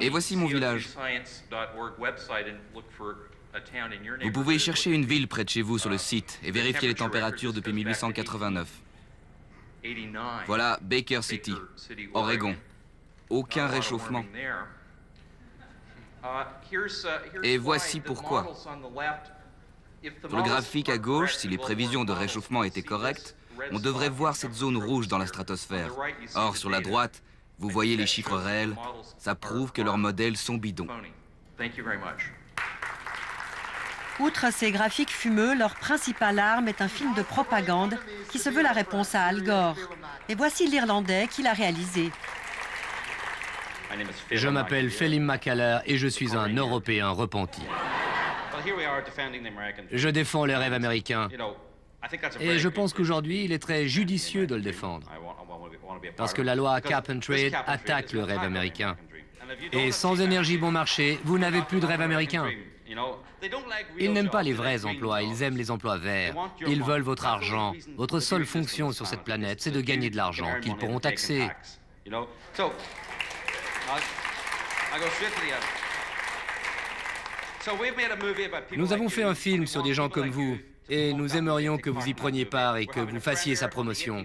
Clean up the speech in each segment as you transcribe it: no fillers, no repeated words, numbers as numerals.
Et voici mon village. Vous pouvez chercher une ville près de chez vous sur le site et vérifier les températures depuis 1889. Voilà Baker City, Oregon. Aucun réchauffement. Et voici pourquoi. Sur le graphique à gauche, si les prévisions de réchauffement étaient correctes, on devrait voir cette zone rouge dans la stratosphère. Or, sur la droite, vous voyez les chiffres réels. Ça prouve que leurs modèles sont bidons. Outre ces graphiques fumeux, leur principale arme est un film de propagande qui se veut la réponse à Al Gore. Et voici l'Irlandais qui l'a réalisé. Je m'appelle Phelim McCallagher et je suis un Européen repenti. Je défends les rêves américains. Et je pense qu'aujourd'hui, il est très judicieux de le défendre. Parce que la loi Cap and Trade attaque le rêve américain. Et sans énergie bon marché, vous n'avez plus de rêve américain. Ils n'aiment pas les vrais emplois, ils aiment les emplois verts. Ils veulent votre argent. Votre seule fonction sur cette planète, c'est de gagner de l'argent qu'ils pourront taxer. Nous avons fait un film sur des gens comme vous. Et nous aimerions que vous y preniez part et que vous fassiez sa promotion.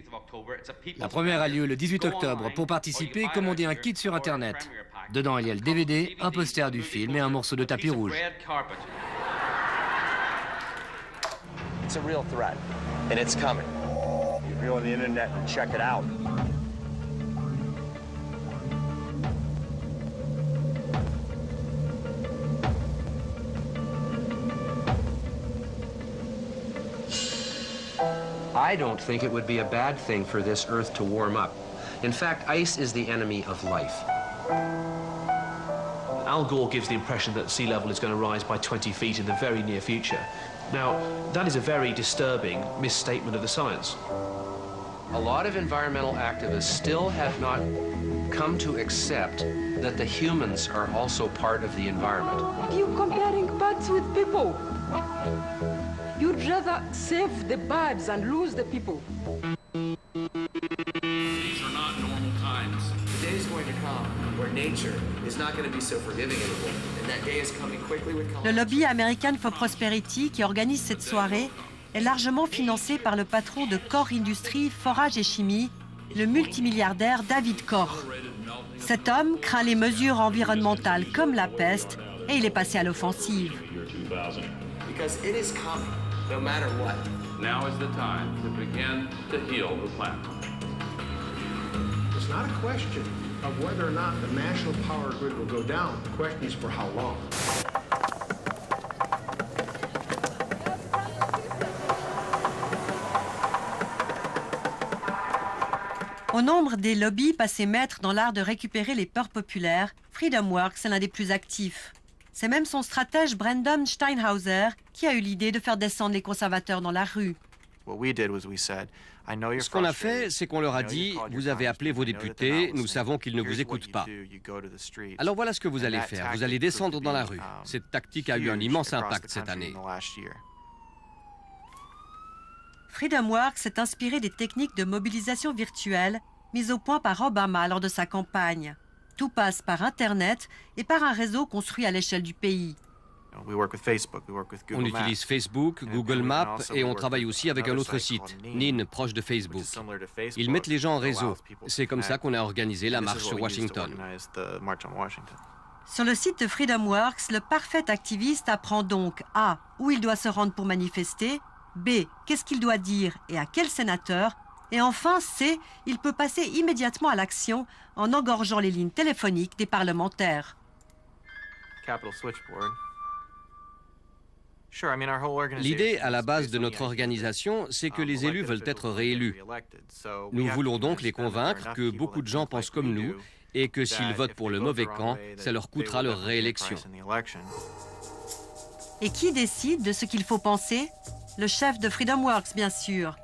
La première a lieu le 18 octobre. Pour participer, commandez un kit sur Internet. Dedans, il y a le DVD, un poster du film et un morceau de tapis rouge. It's a real threat, and it's coming. You go on the internet and check it out. I don't think it would be a bad thing for this Earth to warm up. In fact, ice is the enemy of life. Al Gore gives the impression that sea level is going to rise by 20 feet in the very near future. Now, that is a very disturbing misstatement of the science. A lot of environmental activists still have not come to accept that the humans are also part of the environment. You're comparing birds with people. You'd rather save the birds and lose the people. These are not normal times. The day is going to come where nature is not going to be so forgiving anymore, and that day is coming quickly with. Le lobby American for Prosperity qui organise cette soirée est largement financé par le patron de Core Industries, Forage et Chimie, le multimilliardaire David Koch. Cet homme craint les mesures environnementales comme la peste et il est passé à l'offensive. Because it is coming. No matter what. Now is the time to begin to heal the planet. It's not a question of whether or not the national power grid will go down. The question is for how long. Au nombre des lobbies passés maîtres dans l'art de récupérer les peurs populaires, FreedomWorks est l'un des plus actifs. C'est même son stratège Brandon Steinhauser qui a eu l'idée de faire descendre les conservateurs dans la rue. Ce qu'on a fait, c'est qu'on leur a dit « Vous avez appelé vos députés, nous savons qu'ils ne vous écoutent pas. Alors voilà ce que vous allez faire, vous allez descendre dans la rue. Cette tactique a eu un immense impact cette année. » FreedomWorks s'est inspiré des techniques de mobilisation virtuelle mises au point par Obama lors de sa campagne. Tout passe par Internet et par un réseau construit à l'échelle du pays. On utilise Facebook, Google Maps et on travaille aussi avec un autre site, NIN, proche de Facebook. Ils mettent les gens en réseau. C'est comme ça qu'on a organisé la marche sur Washington. Sur le site de FreedomWorks, le parfait activiste apprend donc A. où il doit se rendre pour manifester, B. qu'est-ce qu'il doit dire et à quel sénateur, et enfin, C, il peut passer immédiatement à l'action en engorgeant les lignes téléphoniques des parlementaires. L'idée à la base de notre organisation, c'est que les élus veulent être réélus. Nous voulons donc les convaincre que beaucoup de gens pensent comme nous et que s'ils votent pour le mauvais camp, ça leur coûtera leur réélection. Et qui décide de ce qu'il faut penser? Le chef de FreedomWorks, bien sûr.